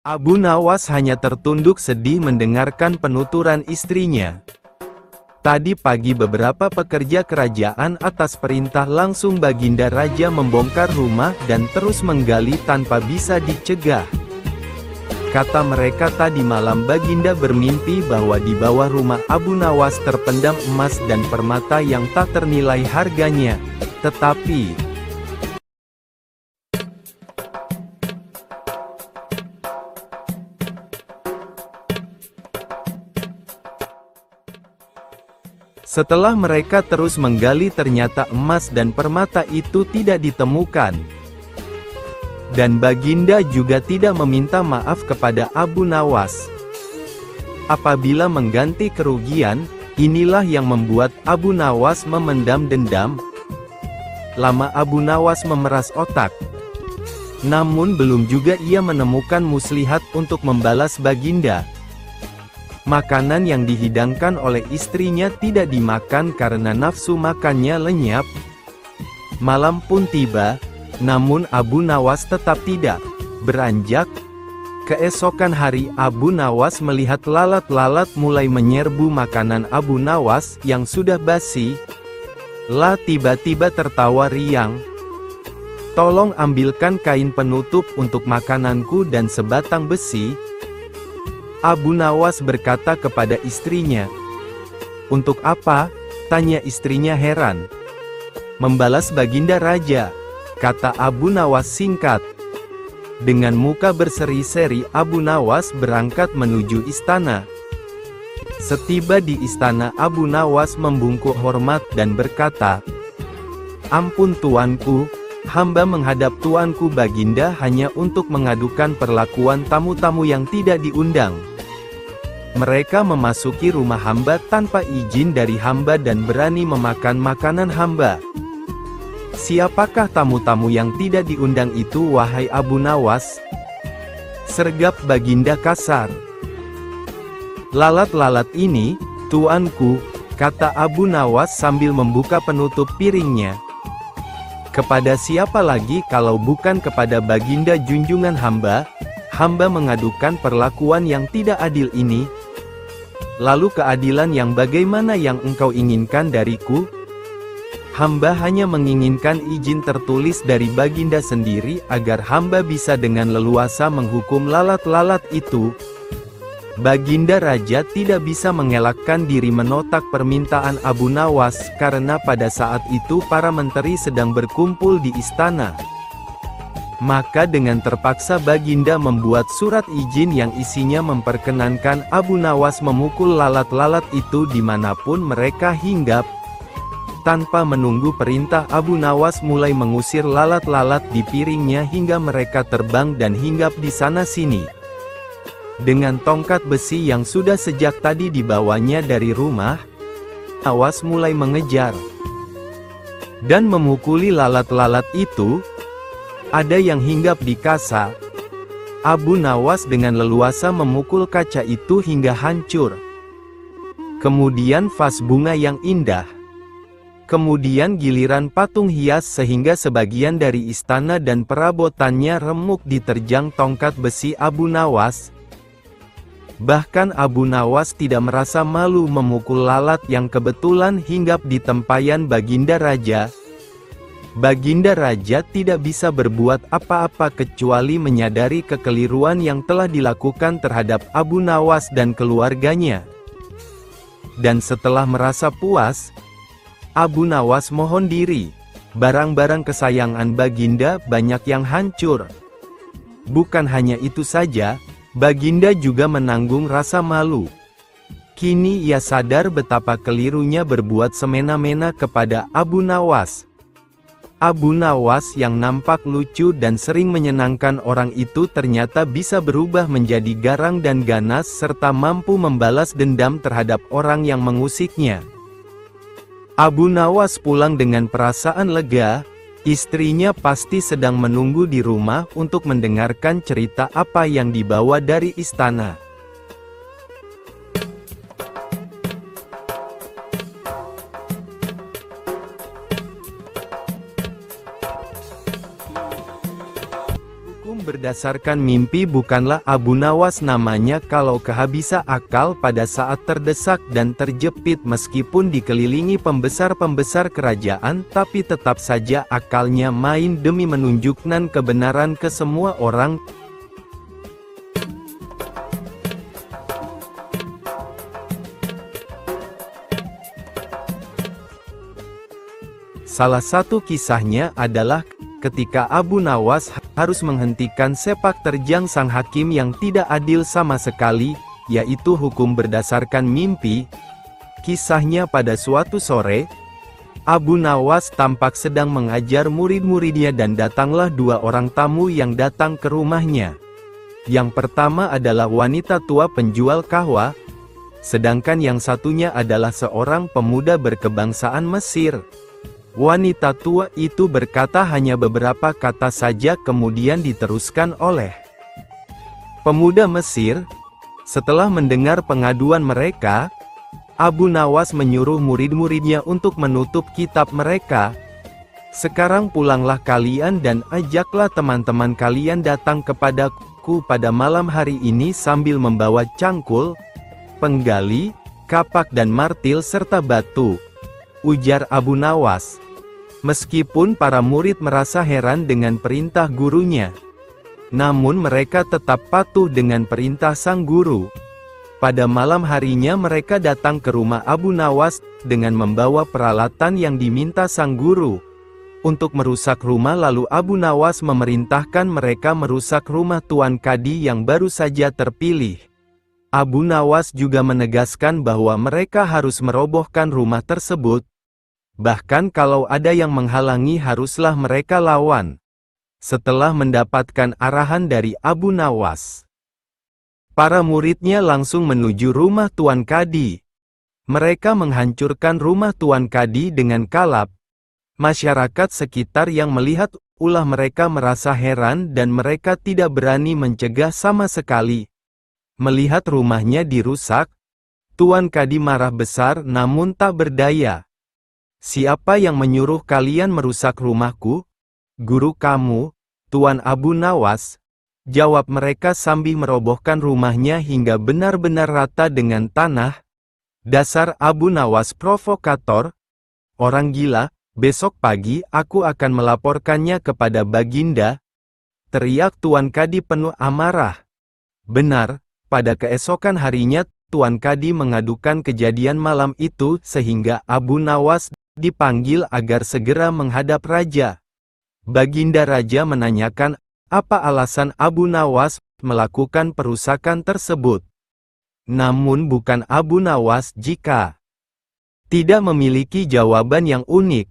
Abu Nawas hanya tertunduk sedih mendengarkan penuturan istrinya. Tadi pagi beberapa pekerja kerajaan atas perintah langsung Baginda Raja membongkar rumah dan terus menggali tanpa bisa dicegah. Kata mereka tadi malam Baginda bermimpi bahwa di bawah rumah Abu Nawas terpendam emas dan permata yang tak ternilai harganya. Tetapi setelah mereka terus menggali ternyata emas dan permata itu tidak ditemukan. Dan Baginda juga tidak meminta maaf kepada Abu Nawas. Apabila mengganti kerugian, inilah yang membuat Abu Nawas memendam dendam. Lama Abu Nawas memeras otak. Namun belum juga ia menemukan muslihat untuk membalas Baginda. Makanan yang dihidangkan oleh istrinya tidak dimakan karena nafsu makannya lenyap. Malam pun tiba, namun Abu Nawas tetap tidak beranjak. Keesokan hari Abu Nawas melihat lalat-lalat mulai menyerbu makanan Abu Nawas yang sudah basi. Tiba-tiba tertawa riang. "Tolong ambilkan kain penutup untuk makananku dan sebatang besi." Abu Nawas berkata kepada istrinya. "Untuk apa?" tanya istrinya heran. "Membalas Baginda Raja," kata Abu Nawas singkat. Dengan muka berseri-seri Abu Nawas berangkat menuju istana. Setiba di istana Abu Nawas membungkuk hormat dan berkata, "Ampun tuanku, hamba menghadap tuanku Baginda hanya untuk mengadukan perlakuan tamu-tamu yang tidak diundang. Mereka memasuki rumah hamba tanpa izin dari hamba dan berani memakan makanan hamba." "Siapakah tamu-tamu yang tidak diundang itu wahai Abu Nawas?" sergap Baginda kasar. "Lalat-lalat ini, tuanku," kata Abu Nawas sambil membuka penutup piringnya. "Kepada siapa lagi kalau bukan kepada Baginda junjungan hamba? Hamba mengadukan perlakuan yang tidak adil ini. Lalu keadilan yang bagaimana yang engkau inginkan dariku? Hamba hanya menginginkan izin tertulis dari Baginda sendiri agar hamba bisa dengan leluasa menghukum lalat-lalat itu." Baginda Raja tidak bisa mengelakkan diri menotak permintaan Abu Nawas karena pada saat itu para menteri sedang berkumpul di istana. Maka dengan terpaksa Baginda membuat surat izin yang isinya memperkenankan Abu Nawas memukul lalat-lalat itu dimanapun mereka hinggap. Tanpa menunggu perintah Abu Nawas mulai mengusir lalat-lalat di piringnya hingga mereka terbang dan hinggap di sana-sini. Dengan tongkat besi yang sudah sejak tadi dibawanya dari rumah, Nawas mulai mengejar dan memukuli lalat-lalat itu. Ada yang hinggap di kaca. Abu Nawas dengan leluasa memukul kaca itu hingga hancur. Kemudian vas bunga yang indah. Kemudian giliran patung hias sehingga sebagian dari istana dan perabotannya remuk diterjang tongkat besi Abu Nawas. Bahkan Abu Nawas tidak merasa malu memukul lalat yang kebetulan hinggap di tempayan Baginda Raja. Baginda Raja tidak bisa berbuat apa-apa kecuali menyadari kekeliruan yang telah dilakukan terhadap Abu Nawas dan keluarganya. Dan setelah merasa puas, Abu Nawas mohon diri. Barang-barang kesayangan Baginda banyak yang hancur. Bukan hanya itu saja, Baginda juga menanggung rasa malu. Kini ia sadar betapa kelirunya berbuat semena-mena kepada Abu Nawas. Abu Nawas yang nampak lucu dan sering menyenangkan orang itu ternyata bisa berubah menjadi garang dan ganas serta mampu membalas dendam terhadap orang yang mengusiknya. Abu Nawas pulang dengan perasaan lega. Istrinya pasti sedang menunggu di rumah untuk mendengarkan cerita apa yang dibawa dari istana. berdasarkan mimpi bukanlah Abu Nawas namanya kalau kehabisan akal pada saat terdesak dan terjepit meskipun dikelilingi pembesar-pembesar kerajaan tapi tetap saja akalnya main demi menunjukkan kebenaran ke semua orang. Salah satu kisahnya adalah ketika Abu Nawas harus menghentikan sepak terjang sang hakim yang tidak adil sama sekali, yaitu hukum berdasarkan mimpi. Kisahnya pada suatu sore, Abu Nawas tampak sedang mengajar murid-muridnya dan datanglah dua orang tamu yang datang ke rumahnya. Yang pertama adalah wanita tua penjual kahwa, sedangkan yang satunya adalah seorang pemuda berkebangsaan Mesir. Wanita tua itu berkata hanya beberapa kata saja kemudian diteruskan oleh pemuda Mesir. Setelah mendengar pengaduan mereka, Abu Nawas menyuruh murid-muridnya untuk menutup kitab mereka. Sekarang pulanglah kalian dan ajaklah teman-teman kalian datang kepadaku pada malam hari ini sambil membawa cangkul, penggali, kapak dan martil serta batu, ujar Abu Nawas. Meskipun para murid merasa heran dengan perintah gurunya, namun mereka tetap patuh dengan perintah sang guru. Pada malam harinya mereka datang ke rumah Abu Nawas dengan membawa peralatan yang diminta sang guru untuk merusak rumah, lalu Abu Nawas memerintahkan mereka merusak rumah Tuan Kadi yang baru saja terpilih. Abu Nawas juga menegaskan bahwa mereka harus merobohkan rumah tersebut. Bahkan kalau ada yang menghalangi haruslah mereka lawan. Setelah mendapatkan arahan dari Abu Nawas, para muridnya langsung menuju rumah Tuan Kadi. Mereka menghancurkan rumah Tuan Kadi dengan kalap. Masyarakat sekitar yang melihat ulah mereka merasa heran dan mereka tidak berani mencegah sama sekali. Melihat rumahnya dirusak, Tuan Kadi marah besar namun tak berdaya. Siapa yang menyuruh kalian merusak rumahku? Guru kamu, Tuan Abu Nawas, jawab mereka sambil merobohkan rumahnya hingga benar-benar rata dengan tanah. Dasar Abu Nawas provokator, orang gila, besok pagi aku akan melaporkannya kepada Baginda, teriak Tuan Kadi penuh amarah. Benar, pada keesokan harinya Tuan Kadi mengadukan kejadian malam itu sehingga Abu Nawas dipanggil agar segera menghadap raja. Baginda raja menanyakan apa alasan Abu Nawas melakukan perusakan tersebut. Namun bukan Abu Nawas jika tidak memiliki jawaban yang unik.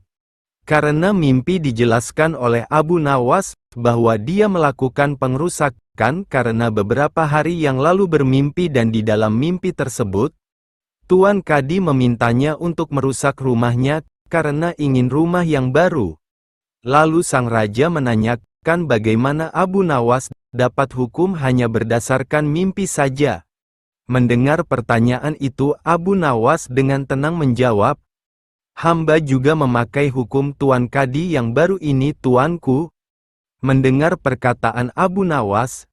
Karena mimpi dijelaskan oleh Abu Nawas bahwa dia melakukan pengerusakan karena beberapa hari yang lalu bermimpi dan di dalam mimpi tersebut, Tuan Kadi memintanya untuk merusak rumahnya karena ingin rumah yang baru. Lalu sang raja menanyakan bagaimana Abu Nawas dapat hukum hanya berdasarkan mimpi saja. Mendengar pertanyaan itu Abu Nawas dengan tenang menjawab, hamba juga memakai hukum Tuan Kadi yang baru ini tuanku. Mendengar perkataan Abu Nawas,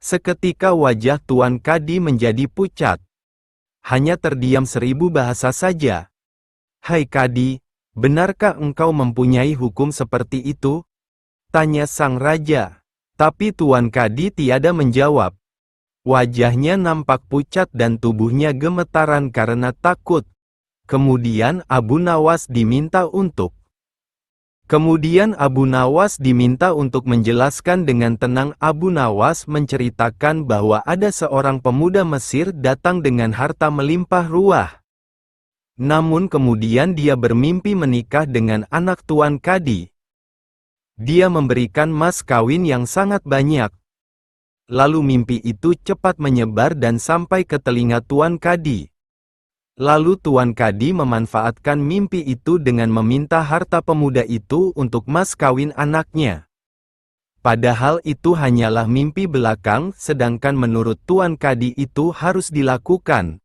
seketika wajah Tuan Kadi menjadi pucat. Hanya terdiam 1000 bahasa saja. Hai Kadi, benarkah engkau mempunyai hukum seperti itu? Tanya sang raja. Tapi Tuan Kadi tiada menjawab. Wajahnya nampak pucat dan tubuhnya gemetaran karena takut. Kemudian Abu Nawas diminta untuk menjelaskan dengan tenang. Abu Nawas menceritakan bahwa ada seorang pemuda Mesir datang dengan harta melimpah ruah. Namun kemudian dia bermimpi menikah dengan anak Tuan Kadi. Dia memberikan mas kawin yang sangat banyak. Lalu mimpi itu cepat menyebar dan sampai ke telinga Tuan Kadi. Lalu Tuan Kadi memanfaatkan mimpi itu dengan meminta harta pemuda itu untuk mas kawin anaknya. Padahal itu hanyalah mimpi belakang, sedangkan menurut Tuan Kadi itu harus dilakukan.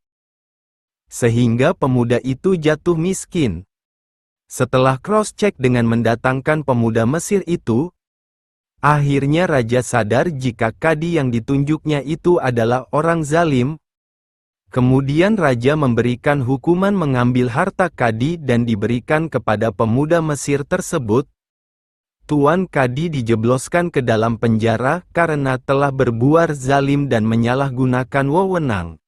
Sehingga pemuda itu jatuh miskin. Setelah cross-check dengan mendatangkan pemuda Mesir itu, Akhirnya raja sadar jika kadi yang ditunjuknya itu adalah orang zalim. Kemudian raja memberikan hukuman mengambil harta kadi dan diberikan kepada pemuda Mesir tersebut. Tuan kadi dijebloskan ke dalam penjara karena telah berbuat zalim dan menyalahgunakan wewenang.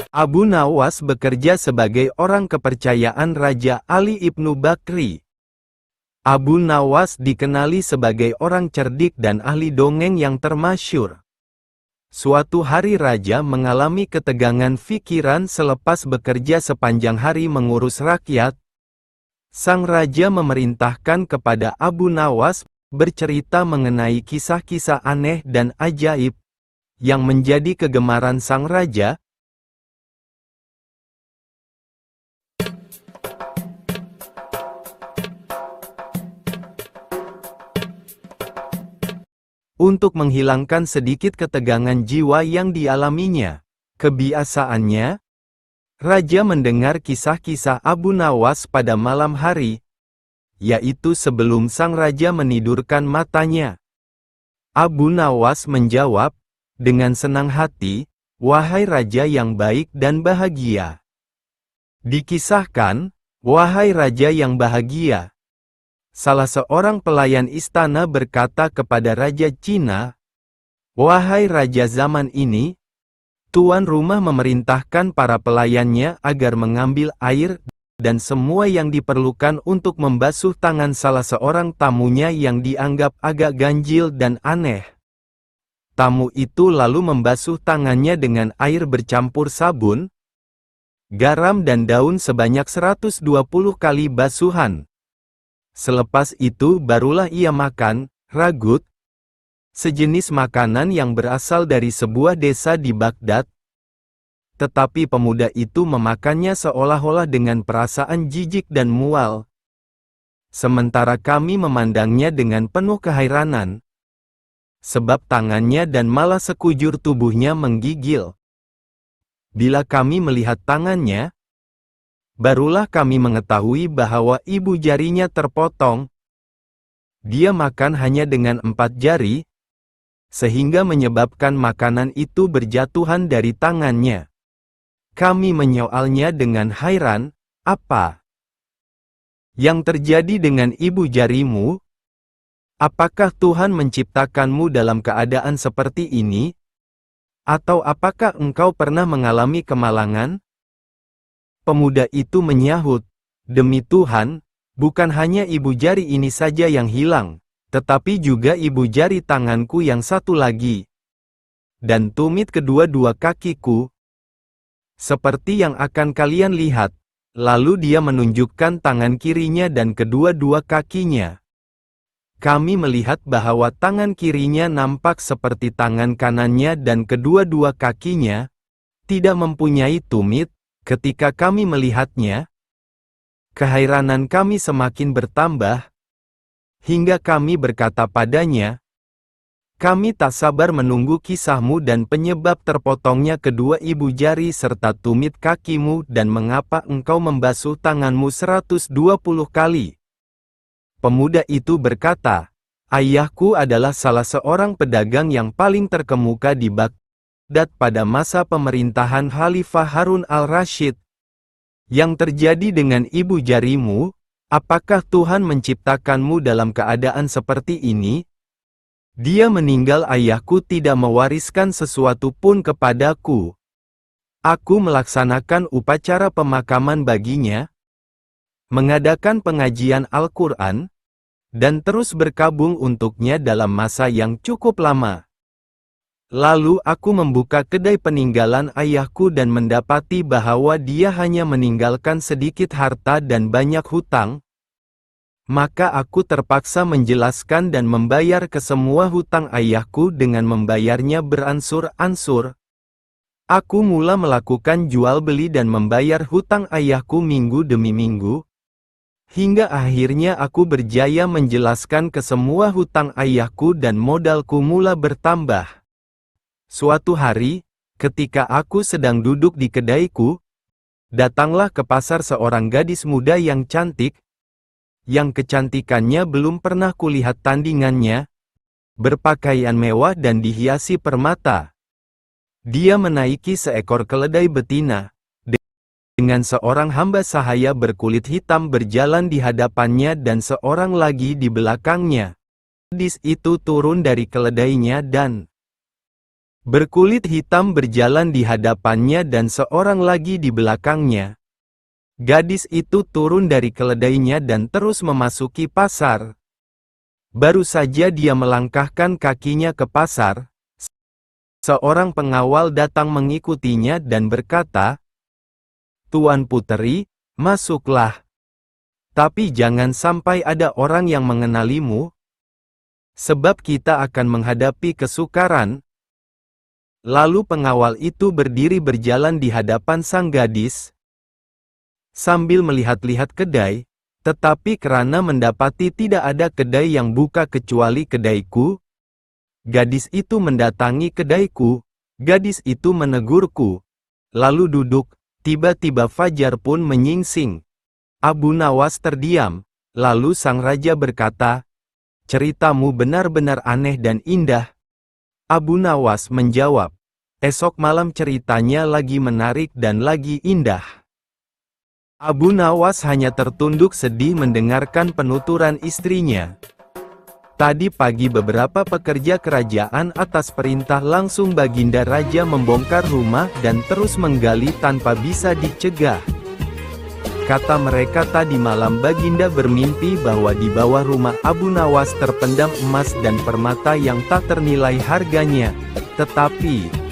Abu Nawas bekerja sebagai orang kepercayaan Raja Ali ibnu Bakri. Abu Nawas dikenali sebagai orang cerdik dan ahli dongeng yang termasyhur. Suatu hari raja mengalami ketegangan pikiran selepas bekerja sepanjang hari mengurus rakyat. Sang raja memerintahkan kepada Abu Nawas bercerita mengenai kisah-kisah aneh dan ajaib yang menjadi kegemaran sang raja. Untuk menghilangkan sedikit ketegangan jiwa yang dialaminya. Kebiasaannya, raja mendengar kisah-kisah Abu Nawas pada malam hari, yaitu sebelum sang raja menidurkan matanya. Abu Nawas menjawab, dengan senang hati, "Wahai raja yang baik dan bahagia." Dikisahkan, wahai raja yang bahagia, salah seorang pelayan istana berkata kepada Raja Cina, "Wahai raja zaman ini, tuan rumah memerintahkan para pelayannya agar mengambil air dan semua yang diperlukan untuk membasuh tangan salah seorang tamunya yang dianggap agak ganjil dan aneh. Tamu itu lalu membasuh tangannya dengan air bercampur sabun, garam dan daun sebanyak 120 kali basuhan. Selepas itu barulah ia makan ragut, sejenis makanan yang berasal dari sebuah desa di Baghdad. Tetapi pemuda itu memakannya seolah-olah dengan perasaan jijik dan mual. Sementara kami memandangnya dengan penuh kehairanan, sebab tangannya dan malah sekujur tubuhnya menggigil. Bila kami melihat tangannya, barulah kami mengetahui bahwa ibu jarinya terpotong. Dia makan hanya dengan 4 jari, sehingga menyebabkan makanan itu berjatuhan dari tangannya. Kami menyoalnya dengan hairan, "Apa yang terjadi dengan ibu jarimu? Apakah Tuhan menciptakanmu dalam keadaan seperti ini? Atau apakah engkau pernah mengalami kemalangan?" Pemuda itu menyahut, "Demi Tuhan, bukan hanya ibu jari ini saja yang hilang, tetapi juga ibu jari tanganku yang satu lagi, dan tumit kedua-dua kakiku. Seperti yang akan kalian lihat." Lalu dia menunjukkan tangan kirinya dan kedua-dua kakinya. Kami melihat bahwa tangan kirinya nampak seperti tangan kanannya dan kedua-dua kakinya tidak mempunyai tumit. Ketika kami melihatnya, kehairanan kami semakin bertambah, hingga kami berkata padanya, "Kami tak sabar menunggu kisahmu dan penyebab terpotongnya kedua ibu jari serta tumit kakimu dan mengapa engkau membasuh tanganmu 120 kali." Pemuda itu berkata, "Ayahku adalah salah seorang pedagang yang paling terkemuka di Baghdad pada masa pemerintahan Khalifah Harun al-Rasyid. Yang terjadi dengan ibu jarimu, apakah Tuhan menciptakanmu dalam keadaan seperti ini? Dia meninggal, ayahku tidak mewariskan sesuatu pun kepadaku. Aku melaksanakan upacara pemakaman baginya, mengadakan pengajian Al-Quran, dan terus berkabung untuknya dalam masa yang cukup lama. Lalu aku membuka kedai peninggalan ayahku dan mendapati bahwa dia hanya meninggalkan sedikit harta dan banyak hutang. Maka aku terpaksa menjelaskan dan membayar ke semua hutang ayahku dengan membayarnya beransur-ansur. Aku mula melakukan jual beli dan membayar hutang ayahku minggu demi minggu, hingga akhirnya aku berjaya menjelaskan ke semua hutang ayahku dan modalku mula bertambah. Suatu hari, Ketika aku sedang duduk di kedaiku, datanglah ke pasar seorang gadis muda yang cantik, yang kecantikannya belum pernah kulihat tandingannya, berpakaian mewah dan dihiasi permata. Dia menaiki seekor keledai betina, dengan seorang hamba sahaya berkulit hitam berjalan di hadapannya dan seorang lagi di belakangnya. Gadis itu turun dari keledainya dan berkulit hitam berjalan di hadapannya dan seorang lagi di belakangnya. Gadis itu turun dari keledainya dan terus memasuki pasar. Baru saja dia melangkahkan kakinya ke pasar, seorang pengawal datang mengikutinya dan berkata, "Tuan Puteri, masuklah. Tapi jangan sampai ada orang yang mengenalimu, sebab kita akan menghadapi kesukaran." Lalu pengawal itu berdiri berjalan di hadapan sang gadis, sambil melihat-lihat kedai, tetapi karena mendapati tidak ada kedai yang buka kecuali kedaiku, gadis itu mendatangi kedaiku, gadis itu menegurku, lalu duduk. Tiba-tiba fajar pun menyingsing. Abu Nawas terdiam, lalu sang raja berkata, "Ceritamu benar-benar aneh dan indah." Abu Nawas menjawab, "Esok malam ceritanya lagi menarik dan lagi indah." Abu Nawas hanya tertunduk sedih mendengarkan penuturan istrinya. Tadi pagi beberapa pekerja kerajaan atas perintah langsung Baginda Raja membongkar rumah dan terus menggali tanpa bisa dicegah. Kata mereka tadi malam Baginda bermimpi bahwa di bawah rumah Abu Nawas terpendam emas dan permata yang tak ternilai harganya. Tetapi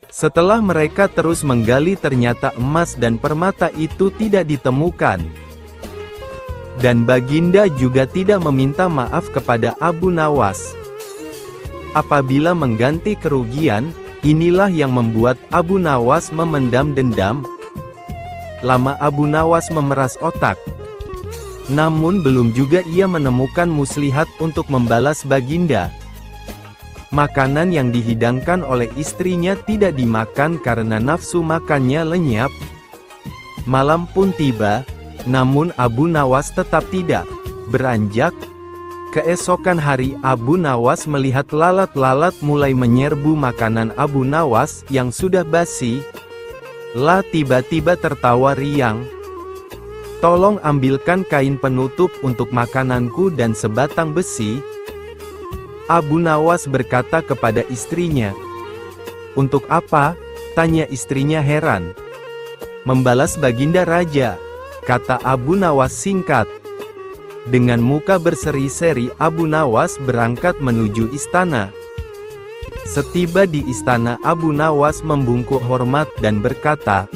setelah mereka terus menggali ternyata emas dan permata itu tidak ditemukan. Dan Baginda juga tidak meminta maaf kepada Abu Nawas. Apabila mengganti kerugian, inilah yang membuat Abu Nawas memendam dendam. Lama Abu Nawas memeras otak. Namun belum juga ia menemukan muslihat untuk membalas Baginda. Makanan yang dihidangkan oleh istrinya tidak dimakan karena nafsu makannya lenyap. Malam pun tiba, namun Abu Nawas tetap tidak beranjak. Keesokan hari Abu Nawas melihat lalat-lalat mulai menyerbu makanan Abu Nawas yang sudah basi. Lah tiba-tiba tertawa riang. "Tolong ambilkan kain penutup untuk makananku dan sebatang besi." Abu Nawas berkata kepada istrinya. "Untuk apa?" tanya istrinya heran. "Membalas Baginda Raja," kata Abu Nawas singkat. Dengan muka berseri-seri Abu Nawas berangkat menuju istana. Setiba di istana Abu Nawas membungkuk hormat dan berkata,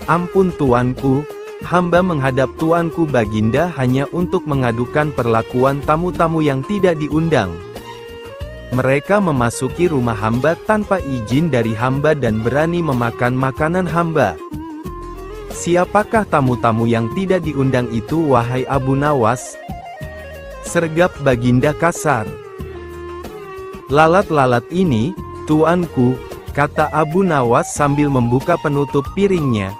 "Ampun tuanku, hamba menghadap tuanku Baginda hanya untuk mengadukan perlakuan tamu-tamu yang tidak diundang. Mereka memasuki rumah hamba tanpa izin dari hamba dan berani memakan makanan hamba." "Siapakah tamu-tamu yang tidak diundang itu wahai Abu Nawas?" sergap Baginda kasar. "Lalat-lalat ini, tuanku," kata Abu Nawas sambil membuka penutup piringnya.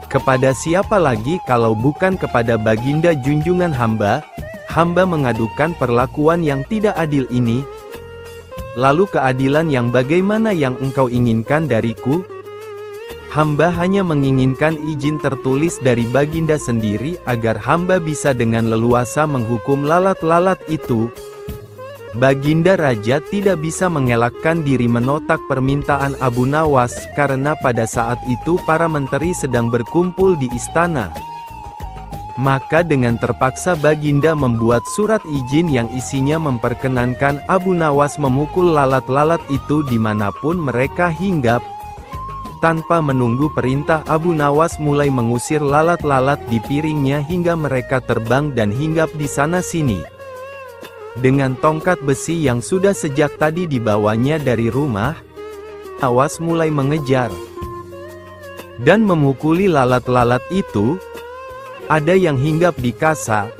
"Kepada siapa lagi kalau bukan kepada Baginda junjungan hamba, hamba mengadukan perlakuan yang tidak adil ini." "Lalu keadilan yang bagaimana yang engkau inginkan dariku?" "Hamba hanya menginginkan izin tertulis dari Baginda sendiri agar hamba bisa dengan leluasa menghukum lalat-lalat itu." Baginda Raja tidak bisa mengelakkan diri menotak permintaan Abu Nawas karena pada saat itu para menteri sedang berkumpul di istana. Maka dengan terpaksa Baginda membuat surat izin yang isinya memperkenankan Abu Nawas memukul lalat-lalat itu dimanapun mereka hinggap. Tanpa menunggu perintah Abu Nawas mulai mengusir lalat-lalat di piringnya hingga mereka terbang dan hinggap di sana-sini. Dengan tongkat besi yang sudah sejak tadi dibawanya dari rumah, Nawas mulai mengejar dan memukuli lalat-lalat itu. Ada yang hinggap di kasa.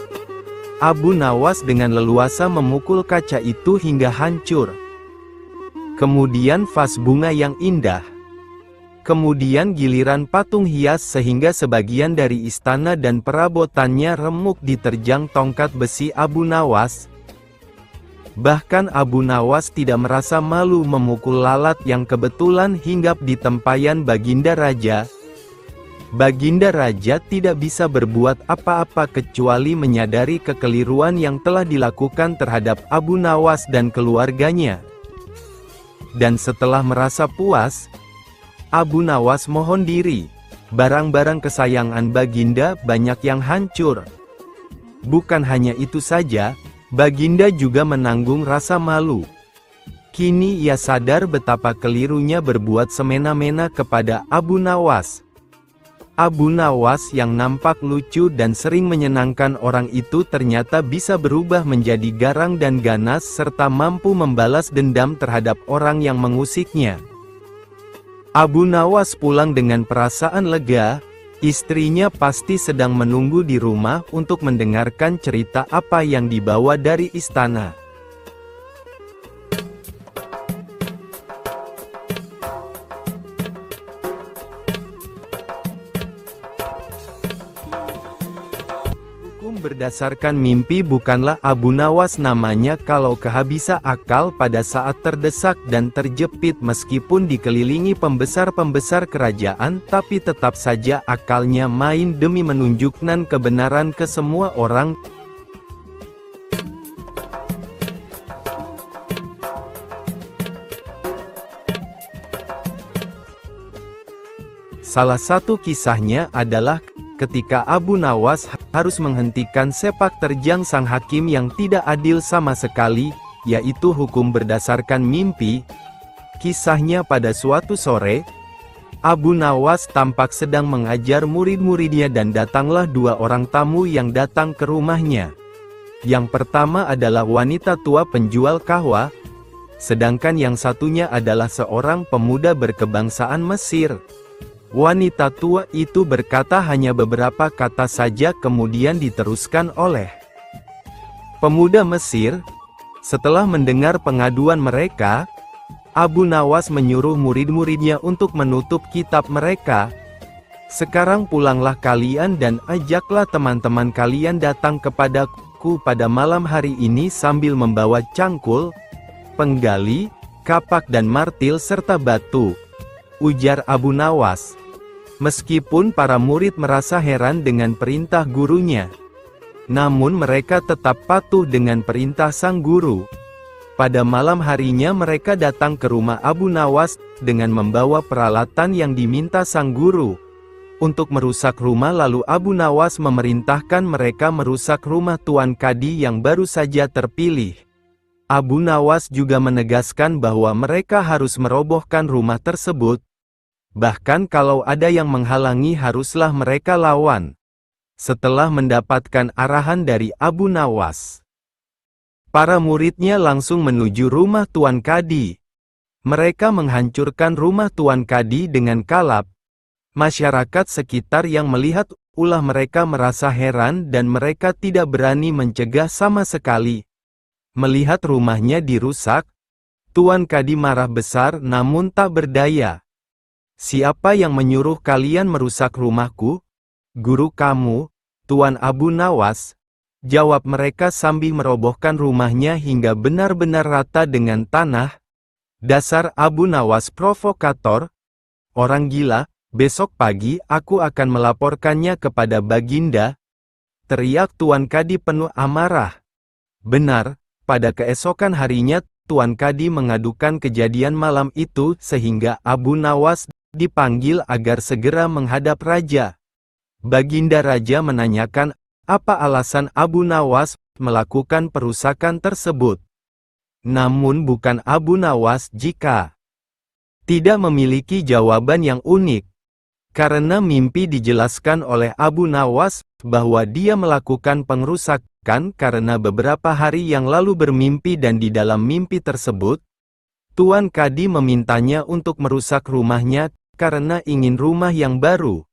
Abu Nawas dengan leluasa memukul kaca itu hingga hancur. Kemudian vas bunga yang indah. Kemudian giliran patung hias sehingga sebagian dari istana dan perabotannya remuk diterjang tongkat besi Abu Nawas. Bahkan Abu Nawas tidak merasa malu memukul lalat yang kebetulan hinggap di tempayan Baginda Raja. Baginda Raja tidak bisa berbuat apa-apa kecuali menyadari kekeliruan yang telah dilakukan terhadap Abu Nawas dan keluarganya. Dan setelah merasa puas, Abu Nawas mohon diri. Barang-barang kesayangan Baginda banyak yang hancur. Bukan hanya itu saja, Baginda juga menanggung rasa malu. Kini ia sadar betapa kelirunya berbuat semena-mena kepada Abu Nawas. Abu Nawas yang nampak lucu dan sering menyenangkan orang itu ternyata bisa berubah menjadi garang dan ganas serta mampu membalas dendam terhadap orang yang mengusiknya. Abu Nawas pulang dengan perasaan lega. Istrinya pasti sedang menunggu di rumah untuk mendengarkan cerita apa yang dibawa dari istana. Berdasarkan mimpi bukanlah Abu Nawas namanya kalau kehabisan akal pada saat terdesak dan terjepit meskipun dikelilingi pembesar-pembesar kerajaan, tapi tetap saja akalnya main demi menunjukkan kebenaran ke semua orang. Salah satu kisahnya adalah ketika Abu Nawas harus menghentikan sepak terjang sang hakim yang tidak adil sama sekali, yaitu hukum berdasarkan mimpi. Kisahnya pada suatu sore, Abu Nawas tampak sedang mengajar murid-muridnya dan datanglah dua orang tamu yang datang ke rumahnya. Yang pertama adalah wanita tua penjual kahwa, sedangkan yang satunya adalah seorang pemuda berkebangsaan Mesir. Wanita tua itu berkata hanya beberapa kata saja kemudian diteruskan oleh pemuda Mesir. Setelah mendengar pengaduan mereka, Abu Nawas menyuruh murid-muridnya untuk menutup kitab mereka. Sekarang pulanglah kalian dan ajaklah teman-teman kalian datang kepadaku pada malam hari ini sambil membawa cangkul, penggali, kapak dan martil serta batu, ujar Abu Nawas. Meskipun para murid merasa heran dengan perintah gurunya, namun mereka tetap patuh dengan perintah sang guru. Pada malam harinya mereka datang ke rumah Abu Nawas dengan membawa peralatan yang diminta sang guru untuk merusak rumah, lalu Abu Nawas memerintahkan mereka merusak rumah Tuan Kadi yang baru saja terpilih. Abu Nawas juga menegaskan bahwa mereka harus merobohkan rumah tersebut. Bahkan kalau ada yang menghalangi haruslah mereka lawan. Setelah mendapatkan arahan dari Abu Nawas, para muridnya langsung menuju rumah Tuan Kadi. Mereka menghancurkan rumah Tuan Kadi dengan kalap. Masyarakat sekitar yang melihat ulah mereka merasa heran dan mereka tidak berani mencegah sama sekali. Melihat rumahnya dirusak, Tuan Kadi marah besar namun tak berdaya. Siapa yang menyuruh kalian merusak rumahku? Guru kamu, Tuan Abu Nawas, jawab mereka sambil merobohkan rumahnya hingga benar-benar rata dengan tanah. Dasar Abu Nawas provokator, orang gila, besok pagi aku akan melaporkannya kepada Baginda, teriak Tuan Kadi penuh amarah. Benar, pada keesokan harinya Tuan Kadi mengadukan kejadian malam itu sehingga Abu Nawas dipanggil agar segera menghadap raja. Baginda Raja menanyakan apa alasan Abu Nawas melakukan perusakan tersebut. Namun bukan Abu Nawas jika tidak memiliki jawaban yang unik. Karena mimpi dijelaskan oleh Abu Nawas bahwa dia melakukan pengerusakan karena beberapa hari yang lalu bermimpi dan di dalam mimpi tersebut, Tuan Kadi memintanya untuk merusak rumahnya karena ingin rumah yang baru.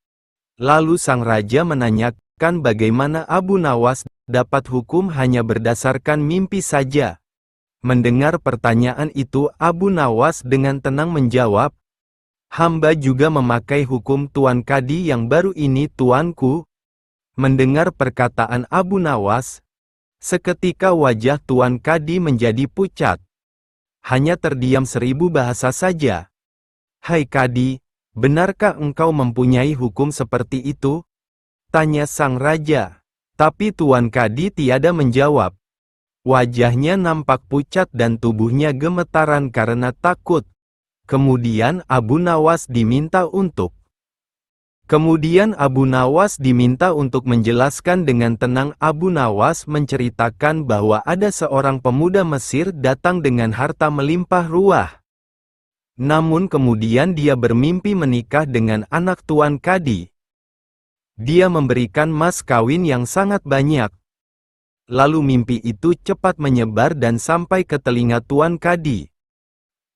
Lalu sang raja menanyakan, Kan bagaimana Abu Nawas dapat hukum hanya berdasarkan mimpi saja? Mendengar pertanyaan itu, Abu Nawas dengan tenang menjawab, hamba juga memakai hukum Tuan Kadi yang baru ini, tuanku. Mendengar perkataan Abu Nawas, seketika wajah Tuan Kadi menjadi pucat. Hanya terdiam 1000 bahasa saja. Hai Kadi, benarkah engkau mempunyai hukum seperti itu? Tanya sang raja. Tapi Tuan Kadi tiada menjawab. Wajahnya nampak pucat dan tubuhnya gemetaran karena takut. Kemudian Abu Nawas diminta untuk menjelaskan dengan tenang. Abu Nawas menceritakan bahwa ada seorang pemuda Mesir datang dengan harta melimpah ruah. Namun kemudian dia bermimpi menikah dengan anak Tuan Kadi. Dia memberikan mas kawin yang sangat banyak. Lalu mimpi itu cepat menyebar dan sampai ke telinga Tuan Kadi.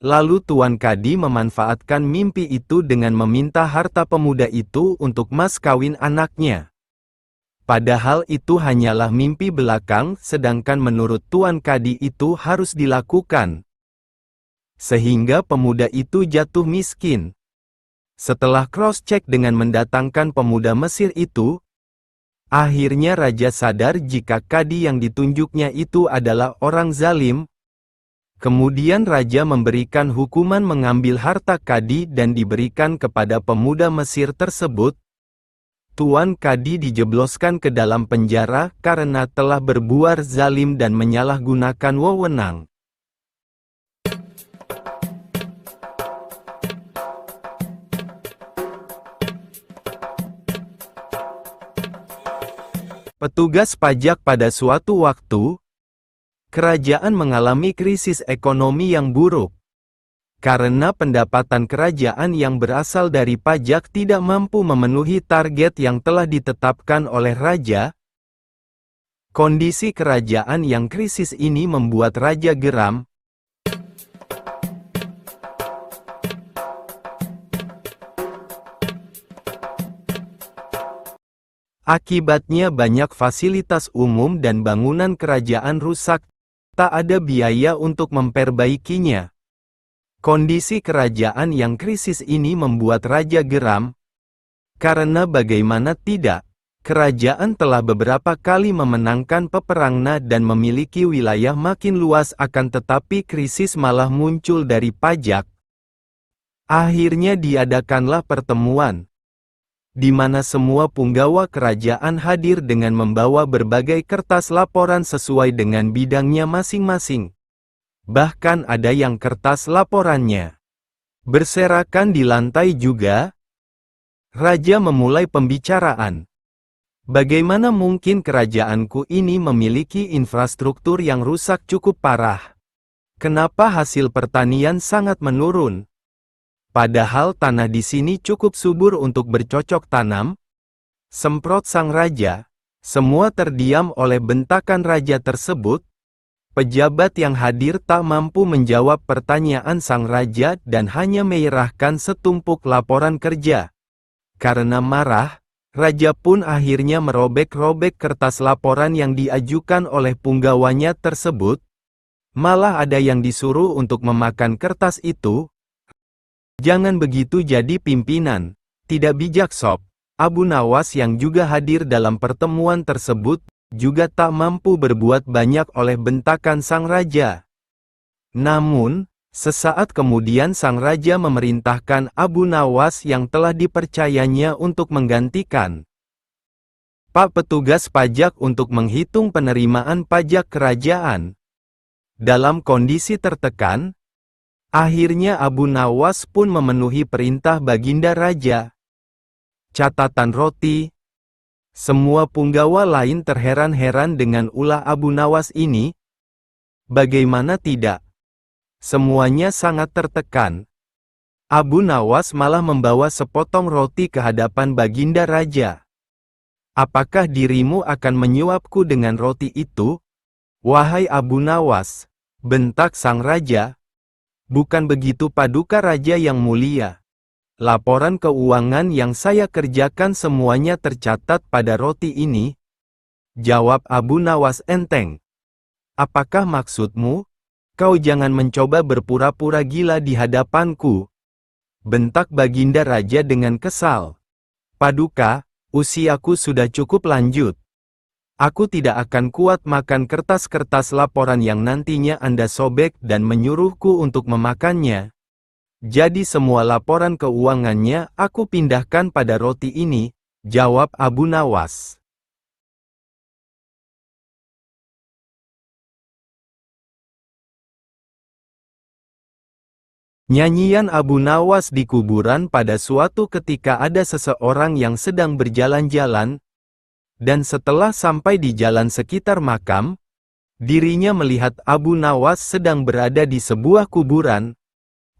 Lalu Tuan Kadi memanfaatkan mimpi itu dengan meminta harta pemuda itu untuk mas kawin anaknya. Padahal itu hanyalah mimpi belakang, sedangkan menurut Tuan Kadi itu harus dilakukan. Sehingga pemuda itu jatuh miskin. Setelah cross-check dengan mendatangkan pemuda Mesir itu, akhirnya raja sadar jika Kadi yang ditunjuknya itu adalah orang zalim. Kemudian raja memberikan hukuman mengambil harta Kadi dan diberikan kepada pemuda Mesir tersebut. Tuan Kadi dijebloskan ke dalam penjara karena telah berbuat zalim dan menyalahgunakan wewenang. Petugas pajak. Pada suatu waktu, kerajaan mengalami krisis ekonomi yang buruk. Karena pendapatan kerajaan yang berasal dari pajak tidak mampu memenuhi target yang telah ditetapkan oleh raja. Kondisi kerajaan yang krisis ini membuat raja geram. Akibatnya banyak fasilitas umum dan bangunan kerajaan rusak, tak ada biaya untuk memperbaikinya. Kondisi kerajaan yang krisis ini membuat raja geram, karena bagaimana tidak, kerajaan telah beberapa kali memenangkan peperangan dan memiliki wilayah makin luas, akan tetapi krisis malah muncul dari pajak. Akhirnya diadakanlah pertemuan, di mana semua punggawa kerajaan hadir dengan membawa berbagai kertas laporan sesuai dengan bidangnya masing-masing. Bahkan ada yang kertas laporannya berserakan di lantai juga. Raja memulai pembicaraan. Bagaimana mungkin kerajaanku ini memiliki infrastruktur yang rusak cukup parah? Kenapa hasil pertanian sangat menurun? Padahal tanah di sini cukup subur untuk bercocok tanam. Semprot sang raja. Semua terdiam oleh bentakan raja tersebut. Pejabat yang hadir tak mampu menjawab pertanyaan sang raja dan hanya menyerahkan setumpuk laporan kerja. Karena marah, raja pun akhirnya merobek-robek kertas laporan yang diajukan oleh punggawanya tersebut. Malah ada yang disuruh untuk memakan kertas itu. Jangan begitu jadi pimpinan. Tidak bijak sob. Abu Nawas yang juga hadir dalam pertemuan tersebut, juga tak mampu berbuat banyak oleh bentakan sang raja. Namun, sesaat kemudian sang raja memerintahkan Abu Nawas yang telah dipercayanya untuk menggantikan Pak petugas pajak untuk menghitung penerimaan pajak kerajaan. Dalam kondisi tertekan, akhirnya Abu Nawas pun memenuhi perintah baginda raja. Catatan roti. Semua punggawa lain terheran-heran dengan ulah Abu Nawas ini. Bagaimana tidak? Semuanya sangat tertekan. Abu Nawas malah membawa sepotong roti ke hadapan baginda raja. Apakah dirimu akan menyuapku dengan roti itu? Wahai Abu Nawas, bentak sang raja. Bukan begitu paduka raja yang mulia. Laporan keuangan yang saya kerjakan semuanya tercatat pada roti ini, jawab Abu Nawas enteng. Apakah maksudmu? Kau jangan mencoba berpura-pura gila di hadapanku, bentak Baginda Raja dengan kesal. Paduka, usiaku sudah cukup lanjut. Aku tidak akan kuat makan kertas-kertas laporan yang nantinya Anda sobek dan menyuruhku untuk memakannya. Jadi semua laporan keuangannya aku pindahkan pada roti ini, jawab Abu Nawas. Nyanyian Abu Nawas di kuburan. Pada suatu ketika ada seseorang yang sedang berjalan-jalan, dan setelah sampai di jalan sekitar makam, dirinya melihat Abu Nawas sedang berada di sebuah kuburan.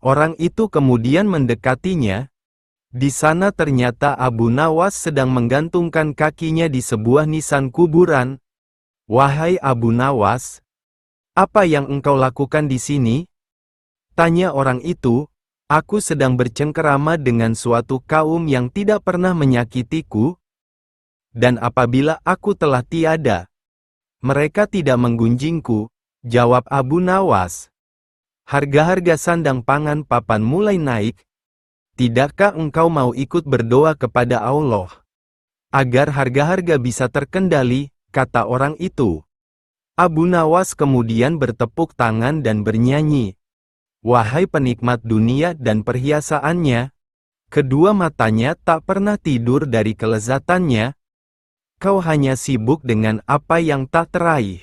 Orang itu kemudian mendekatinya. Di sana ternyata Abu Nawas sedang menggantungkan kakinya di sebuah nisan kuburan. Wahai Abu Nawas, apa yang engkau lakukan di sini? Tanya orang itu. Aku sedang bercengkerama dengan suatu kaum yang tidak pernah menyakitiku, dan apabila aku telah tiada, mereka tidak menggunjingku, jawab Abu Nawas. Harga-harga sandang pangan papan mulai naik. Tidakkah engkau mau ikut berdoa kepada Allah agar harga-harga bisa terkendali, kata orang itu. Abu Nawas kemudian bertepuk tangan dan bernyanyi. Wahai penikmat dunia dan perhiasaannya, kedua matanya tak pernah tidur dari kelezatannya. Kau hanya sibuk dengan apa yang tak teraih.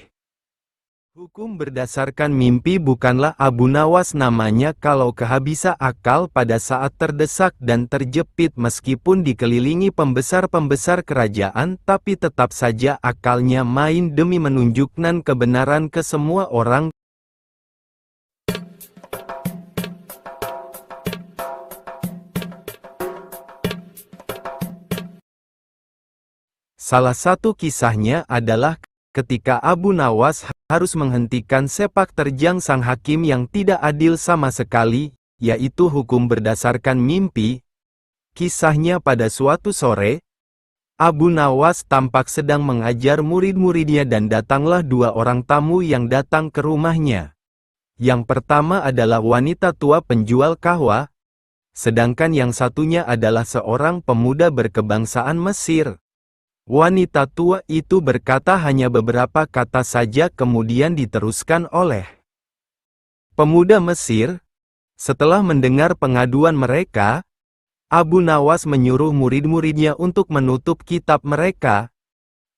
Hukum berdasarkan mimpi. Bukanlah Abu Nawas namanya kalau kehabisan akal pada saat terdesak dan terjepit meskipun dikelilingi pembesar-pembesar kerajaan, tapi tetap saja akalnya main demi menunjukkan kebenaran ke semua orang. Salah satu kisahnya adalah ketika Abu Nawas harus menghentikan sepak terjang sang hakim yang tidak adil sama sekali, yaitu hukum berdasarkan mimpi. Kisahnya pada suatu sore, Abu Nawas tampak sedang mengajar murid-muridnya dan datanglah dua orang tamu yang datang ke rumahnya. Yang pertama adalah wanita tua penjual kahwa, sedangkan yang satunya adalah seorang pemuda berkebangsaan Mesir. Wanita tua itu berkata hanya beberapa kata saja kemudian diteruskan oleh pemuda Mesir. Setelah mendengar pengaduan mereka, Abu Nawas menyuruh murid-muridnya untuk menutup kitab mereka.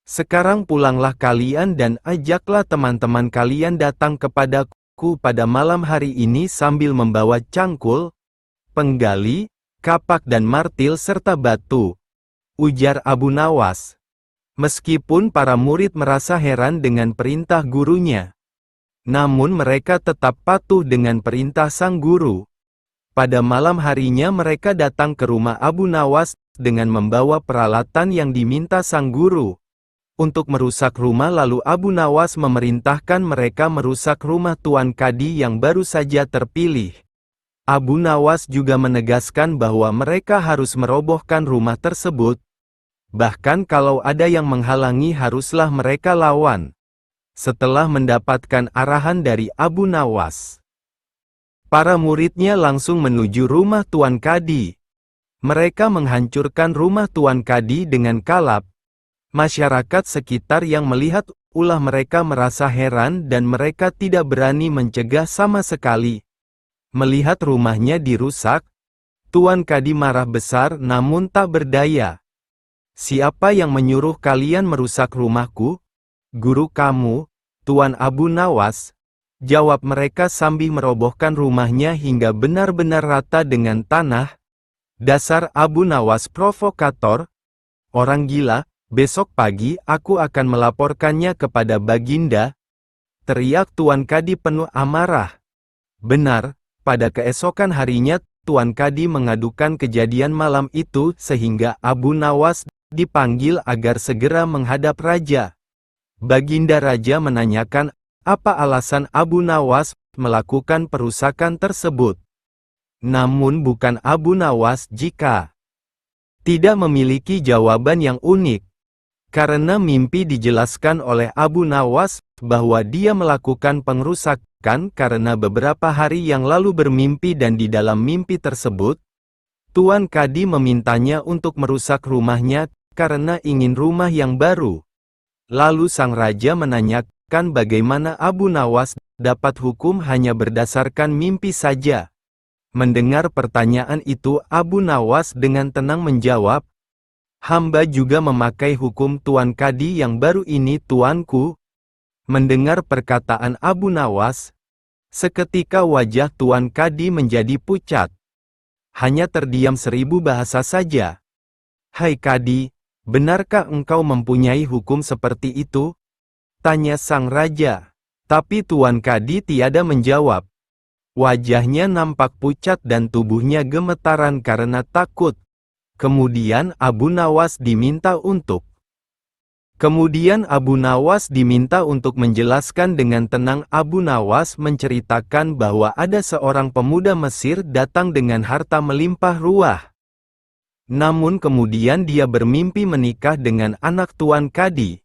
Sekarang pulanglah kalian dan ajaklah teman-teman kalian datang kepadaku pada malam hari ini sambil membawa cangkul, penggali, kapak dan martil serta batu, ujar Abu Nawas. Meskipun para murid merasa heran dengan perintah gurunya, namun mereka tetap patuh dengan perintah sang guru. Pada malam harinya mereka datang ke rumah Abu Nawas dengan membawa peralatan yang diminta sang guru untuk merusak rumah. Lalu Abu Nawas memerintahkan mereka merusak rumah Tuan Kadi yang baru saja terpilih. Abu Nawas juga menegaskan bahwa mereka harus merobohkan rumah tersebut. Bahkan kalau ada yang menghalangi haruslah mereka lawan. Setelah mendapatkan arahan dari Abu Nawas, para muridnya langsung menuju rumah Tuan Kadi. Mereka menghancurkan rumah Tuan Kadi dengan kalap. Masyarakat sekitar yang melihat ulah mereka merasa heran dan mereka tidak berani mencegah sama sekali. Melihat rumahnya dirusak, Tuan Kadi marah besar namun tak berdaya. Siapa yang menyuruh kalian merusak rumahku? Guru kamu, Tuan Abu Nawas, jawab mereka sambil merobohkan rumahnya hingga benar-benar rata dengan tanah. Dasar Abu Nawas provokator, orang gila, besok pagi aku akan melaporkannya kepada Baginda, teriak Tuan Kadi penuh amarah. Benar, pada keesokan harinya Tuan Kadi mengadukan kejadian malam itu sehingga Abu Nawas dipanggil agar segera menghadap raja. Baginda Raja menanyakan apa alasan Abu Nawas melakukan perusakan tersebut. Namun bukan Abu Nawas jika tidak memiliki jawaban yang unik. Karena mimpi dijelaskan oleh Abu Nawas bahwa dia melakukan pengerusakan karena beberapa hari yang lalu bermimpi dan di dalam mimpi tersebut, Tuan Kadi memintanya untuk merusak rumahnya karena ingin rumah yang baru. Lalu sang raja menanyakan bagaimana Abu Nawas dapat hukum hanya berdasarkan mimpi saja. Mendengar pertanyaan itu, Abu Nawas dengan tenang menjawab, "Hamba juga memakai hukum Tuan Kadi yang baru ini, tuanku." Mendengar perkataan Abu Nawas, seketika wajah Tuan Kadi menjadi pucat. Hanya terdiam 1000 bahasa saja. "Hai Kadi, benarkah engkau mempunyai hukum seperti itu?" tanya sang raja. Tapi Tuan Kadi tiada menjawab. Wajahnya nampak pucat dan tubuhnya gemetaran karena takut. Kemudian Abu Nawas diminta untuk menjelaskan dengan tenang. Abu Nawas menceritakan bahwa ada seorang pemuda Mesir datang dengan harta melimpah ruah. Namun kemudian dia bermimpi menikah dengan anak Tuan Kadi.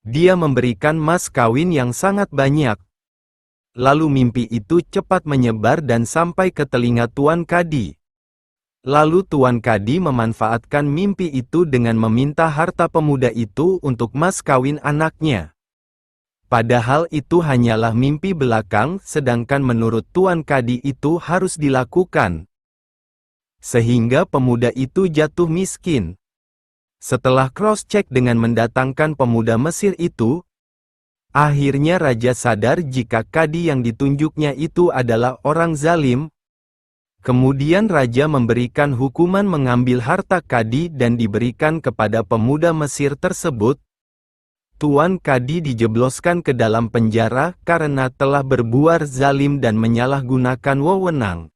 Dia memberikan mas kawin yang sangat banyak. Lalu mimpi itu cepat menyebar dan sampai ke telinga Tuan Kadi. Lalu Tuan Kadi memanfaatkan mimpi itu dengan meminta harta pemuda itu untuk mas kawin anaknya. Padahal itu hanyalah mimpi belakang, sedangkan menurut Tuan Kadi itu harus dilakukan. Sehingga pemuda itu jatuh miskin. Setelah cross-check dengan mendatangkan pemuda Mesir itu, akhirnya raja sadar jika Kadi yang ditunjuknya itu adalah orang zalim. Kemudian raja memberikan hukuman mengambil harta Kadi dan diberikan kepada pemuda Mesir tersebut. Tuan Kadi dijebloskan ke dalam penjara karena telah berbuat zalim dan menyalahgunakan wewenang.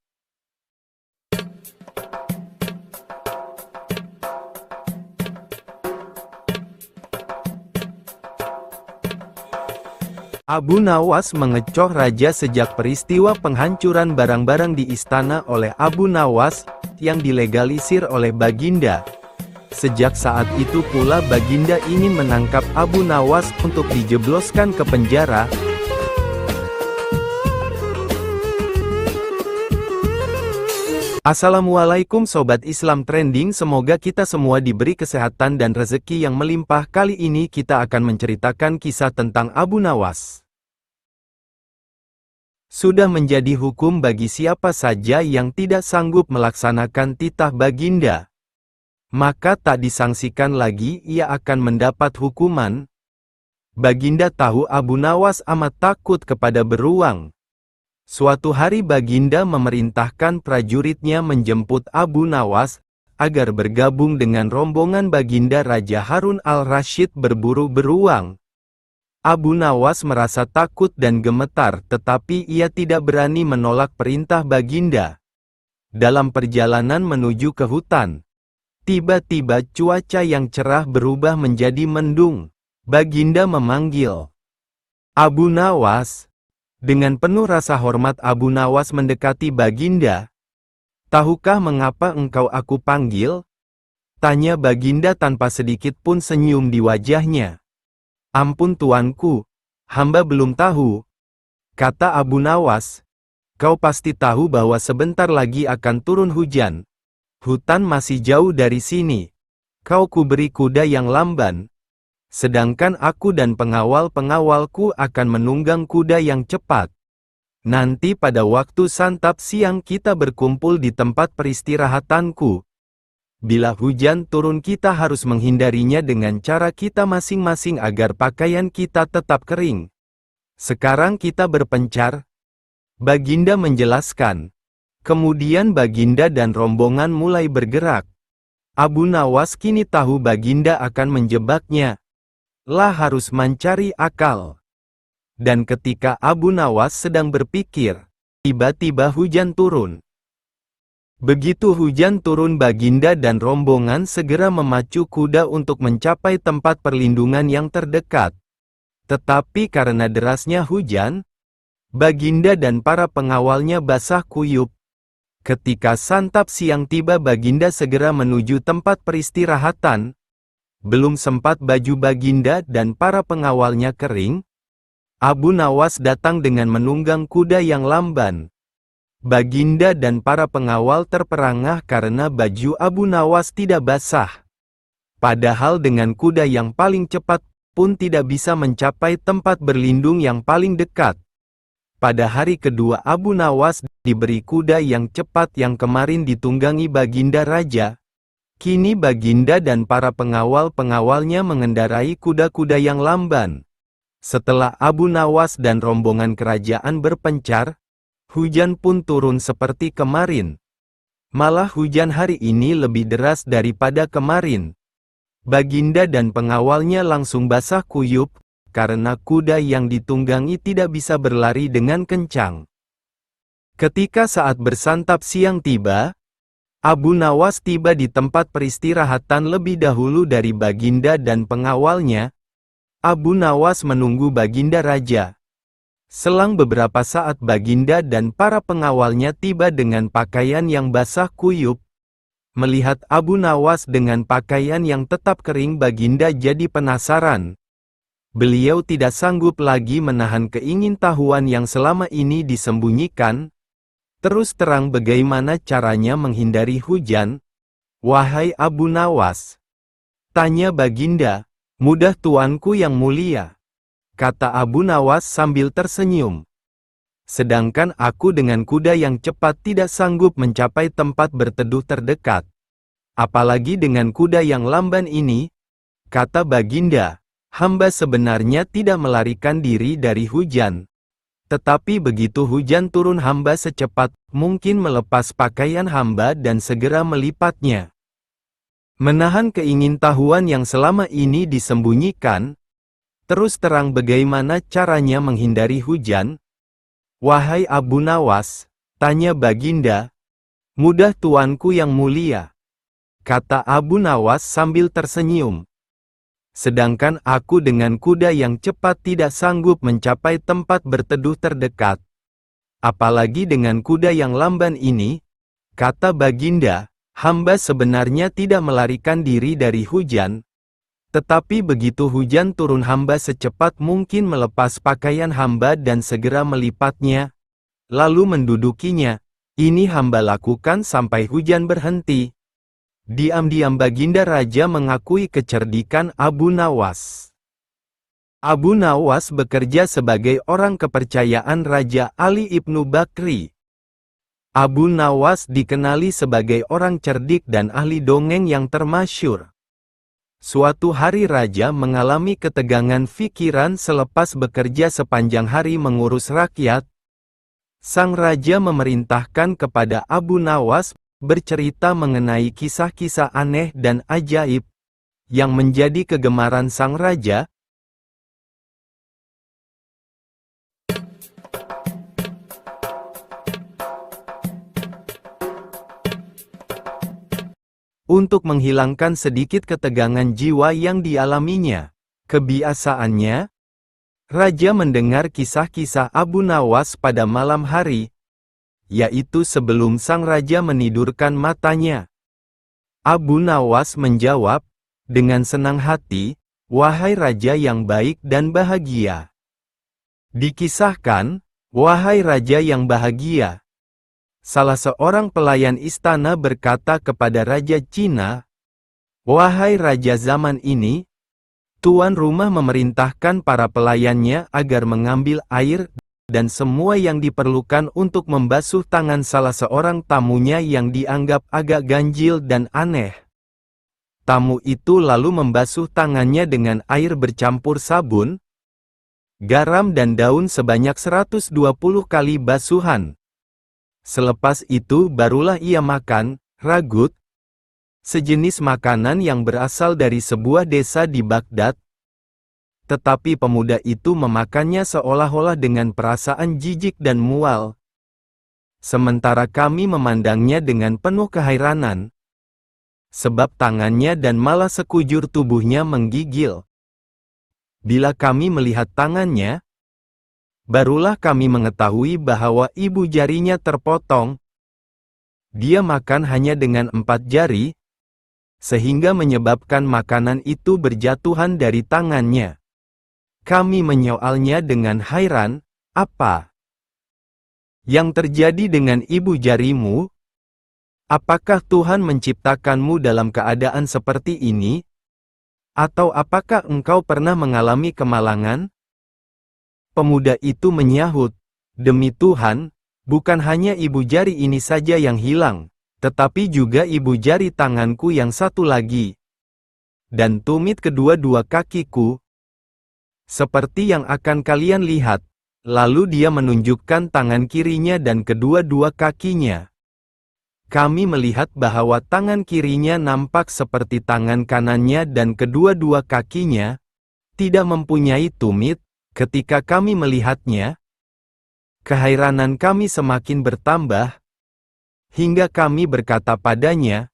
Abu Nawas mengecoh raja sejak peristiwa penghancuran barang-barang di istana oleh Abu Nawas, yang dilegalisir oleh Baginda. Sejak saat itu pula Baginda ingin menangkap Abu Nawas untuk dijebloskan ke penjara. Assalamualaikum Sobat Islam Trending, semoga kita semua diberi kesehatan dan rezeki yang melimpah. Kali ini kita akan menceritakan kisah tentang Abu Nawas. Sudah menjadi hukum bagi siapa saja yang tidak sanggup melaksanakan titah Baginda, maka tak disangsikan lagi ia akan mendapat hukuman. Baginda tahu Abu Nawas amat takut kepada beruang. Suatu hari Baginda memerintahkan prajuritnya menjemput Abu Nawas, agar bergabung dengan rombongan Baginda Raja Harun al-Rasyid berburu beruang. Abu Nawas merasa takut dan gemetar, tetapi ia tidak berani menolak perintah Baginda. Dalam perjalanan menuju ke hutan, tiba-tiba cuaca yang cerah berubah menjadi mendung. Baginda memanggil Abu Nawas. Dengan penuh rasa hormat Abu Nawas mendekati Baginda. "Tahukah mengapa engkau aku panggil?" tanya Baginda tanpa sedikit pun senyum di wajahnya. "Ampun tuanku, hamba belum tahu," kata Abu Nawas. "Kau pasti tahu bahwa sebentar lagi akan turun hujan. Hutan masih jauh dari sini. Kau kuberi kuda yang lamban. Sedangkan aku dan pengawal-pengawalku akan menunggang kuda yang cepat. Nanti pada waktu santap siang kita berkumpul di tempat peristirahatanku. Bila hujan turun kita harus menghindarinya dengan cara kita masing-masing agar pakaian kita tetap kering. Sekarang kita berpencar," Baginda menjelaskan. Kemudian Baginda dan rombongan mulai bergerak. Abu Nawas kini tahu Baginda akan menjebaknya. Lah harus mencari akal. Dan ketika Abu Nawas sedang berpikir, tiba-tiba hujan turun. Begitu hujan turun, Baginda dan rombongan segera memacu kuda untuk mencapai tempat perlindungan yang terdekat. Tetapi karena derasnya hujan, Baginda dan para pengawalnya basah kuyup. Ketika santap siang tiba, Baginda segera menuju tempat peristirahatan. Belum sempat baju Baginda dan para pengawalnya kering, Abu Nawas datang dengan menunggang kuda yang lamban. Baginda dan para pengawal terperangah karena baju Abu Nawas tidak basah. Padahal dengan kuda yang paling cepat pun tidak bisa mencapai tempat berlindung yang paling dekat. Pada hari kedua Abu Nawas diberi kuda yang cepat yang kemarin ditunggangi Baginda Raja. Kini Baginda dan para pengawal-pengawalnya mengendarai kuda-kuda yang lamban. Setelah Abu Nawas dan rombongan kerajaan berpencar, hujan pun turun seperti kemarin. Malah hujan hari ini lebih deras daripada kemarin. Baginda dan pengawalnya langsung basah kuyup, karena kuda yang ditunggangi tidak bisa berlari dengan kencang. Ketika saat bersantap siang tiba, Abu Nawas tiba di tempat peristirahatan lebih dahulu dari Baginda dan pengawalnya. Abu Nawas menunggu Baginda Raja. Selang beberapa saat Baginda dan para pengawalnya tiba dengan pakaian yang basah kuyup. Melihat Abu Nawas dengan pakaian yang tetap kering, Baginda jadi penasaran. Beliau tidak sanggup lagi menahan keingintahuan yang selama ini disembunyikan. Terus terang, bagaimana caranya menghindari hujan? Wahai Abu Nawas, tanya Baginda. Mudah tuanku yang mulia, kata Abu Nawas sambil tersenyum. Sedangkan aku dengan kuda yang cepat tidak sanggup mencapai tempat berteduh terdekat. Apalagi dengan kuda yang lamban ini, kata Baginda. Hamba sebenarnya tidak melarikan diri dari hujan. Tetapi begitu hujan turun, hamba secepat mungkin melepas pakaian hamba dan segera melipatnya. Menahan keingintahuan yang selama ini disembunyikan. Terus terang, bagaimana caranya menghindari hujan? Wahai Abu Nawas, tanya Baginda. Mudah tuanku yang mulia, kata Abu Nawas sambil tersenyum. Sedangkan aku dengan kuda yang cepat tidak sanggup mencapai tempat berteduh terdekat. Apalagi dengan kuda yang lamban ini, kata Baginda, hamba sebenarnya tidak melarikan diri dari hujan. Tetapi begitu hujan turun, hamba secepat mungkin melepas pakaian hamba dan segera melipatnya, lalu mendudukinya. Ini hamba lakukan sampai hujan berhenti. Diam-diam Baginda Raja mengakui kecerdikan Abu Nawas. Abu Nawas bekerja sebagai orang kepercayaan Raja Ali Ibnu Bakri. Abu Nawas dikenali sebagai orang cerdik dan ahli dongeng yang termasyur. Suatu hari Raja mengalami ketegangan pikiran selepas bekerja sepanjang hari mengurus rakyat. Sang Raja memerintahkan kepada Abu Nawas bercerita mengenai kisah-kisah aneh dan ajaib yang menjadi kegemaran sang raja. Untuk menghilangkan sedikit ketegangan jiwa yang dialaminya, kebiasaannya, Raja mendengar kisah-kisah Abu Nawas pada malam hari, yaitu sebelum sang raja menidurkan matanya. Abu Nawas menjawab dengan senang hati, wahai raja yang baik dan bahagia. Dikisahkan, wahai raja yang bahagia, salah seorang pelayan istana berkata kepada Raja Cina, wahai raja zaman ini, tuan rumah memerintahkan para pelayannya agar mengambil air dan semua yang diperlukan untuk membasuh tangan salah seorang tamunya yang dianggap agak ganjil dan aneh. Tamu itu lalu membasuh tangannya dengan air bercampur sabun, garam dan daun sebanyak 120 kali basuhan. Selepas itu barulah ia makan ragut, sejenis makanan yang berasal dari sebuah desa di Baghdad. Tetapi pemuda itu memakannya seolah-olah dengan perasaan jijik dan mual. Sementara kami memandangnya dengan penuh kehairanan. Sebab tangannya dan malah sekujur tubuhnya menggigil. Bila kami melihat tangannya, barulah kami mengetahui bahwa ibu jarinya terpotong. dia makan hanya dengan 4 jari, sehingga menyebabkan makanan itu berjatuhan dari tangannya. Kami menyoalnya dengan hairan, "Apa yang terjadi dengan ibu jarimu? Apakah Tuhan menciptakanmu dalam keadaan seperti ini? Atau apakah engkau pernah mengalami kemalangan?" Pemuda itu menyahut, "Demi Tuhan, bukan hanya ibu jari ini saja yang hilang, tetapi juga ibu jari tanganku yang satu lagi, dan tumit kedua-dua kakiku, seperti yang akan kalian lihat." Lalu dia menunjukkan tangan kirinya dan kedua-dua kakinya. Kami melihat bahwa tangan kirinya nampak seperti tangan kanannya dan kedua-dua kakinya tidak mempunyai tumit. Ketika kami melihatnya, kehairanan kami semakin bertambah, hingga kami berkata padanya,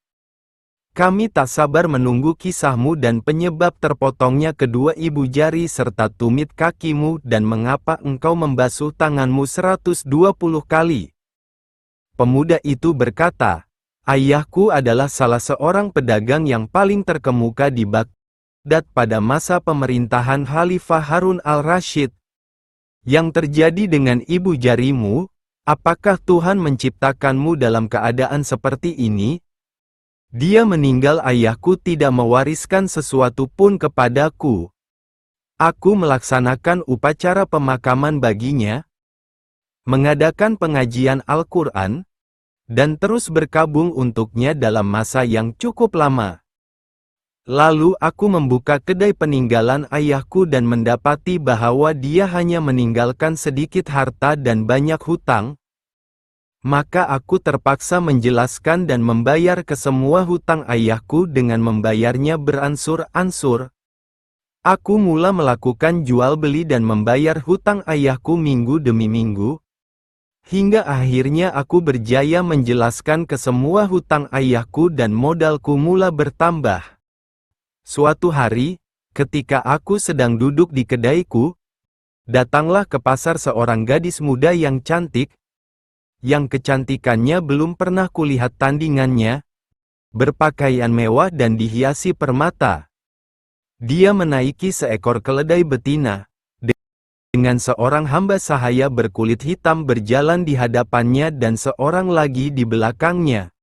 "Kami tak sabar menunggu kisahmu dan penyebab terpotongnya kedua ibu jari serta tumit kakimu dan mengapa engkau membasuh tanganmu 120 kali." Pemuda itu berkata, "Ayahku adalah salah seorang pedagang yang paling terkemuka di Baghdad pada masa pemerintahan Khalifah Harun al-Rasyid. Yang terjadi dengan ibu jarimu, apakah Tuhan menciptakanmu dalam keadaan seperti ini? Dia meninggal, ayahku tidak mewariskan sesuatu pun kepadaku. Aku melaksanakan upacara pemakaman baginya, mengadakan pengajian Al-Quran, dan terus berkabung untuknya dalam masa yang cukup lama. Lalu aku membuka kedai peninggalan ayahku dan mendapati bahwa dia hanya meninggalkan sedikit harta dan banyak hutang. Maka aku terpaksa menjelaskan dan membayar ke semua hutang ayahku dengan membayarnya beransur-ansur. Aku mula melakukan jual beli dan membayar hutang ayahku minggu demi minggu, hingga akhirnya aku berjaya menjelaskan ke semua hutang ayahku dan modalku mula bertambah. Suatu hari, ketika aku sedang duduk di kedaiku, datanglah ke pasar seorang gadis muda yang cantik, yang kecantikannya belum pernah kulihat tandingannya, berpakaian mewah dan dihiasi permata. Dia menaiki seekor keledai betina, dengan seorang hamba sahaya berkulit hitam berjalan di hadapannya dan seorang lagi di belakangnya.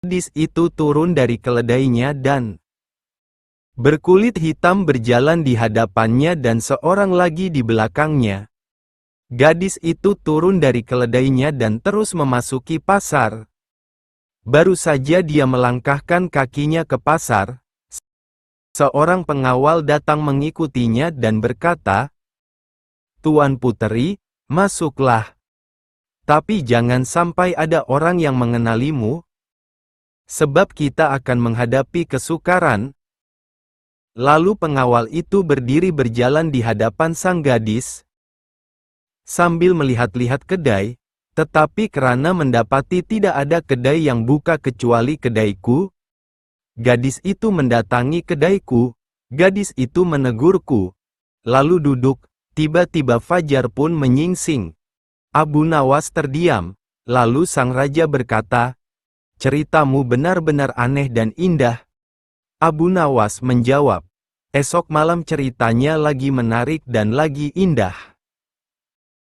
Gadis itu turun dari keledainya dan berkulit hitam berjalan di hadapannya dan seorang lagi di belakangnya. Gadis itu turun dari keledainya dan terus memasuki pasar. Baru saja dia melangkahkan kakinya ke pasar, seorang pengawal datang mengikutinya dan berkata, "Tuan Puteri, masuklah. Tapi jangan sampai ada orang yang mengenalimu, sebab kita akan menghadapi kesukaran." Lalu pengawal itu berdiri berjalan di hadapan sang gadis, sambil melihat-lihat kedai, tetapi karena mendapati tidak ada kedai yang buka kecuali kedaiku, gadis itu mendatangi kedaiku. Gadis itu menegurku, lalu duduk. Tiba-tiba fajar pun menyingsing. Abu Nawas terdiam, lalu sang raja berkata, "Ceritamu benar-benar aneh dan indah." Abu Nawas menjawab, "Esok malam ceritanya lagi menarik dan lagi indah."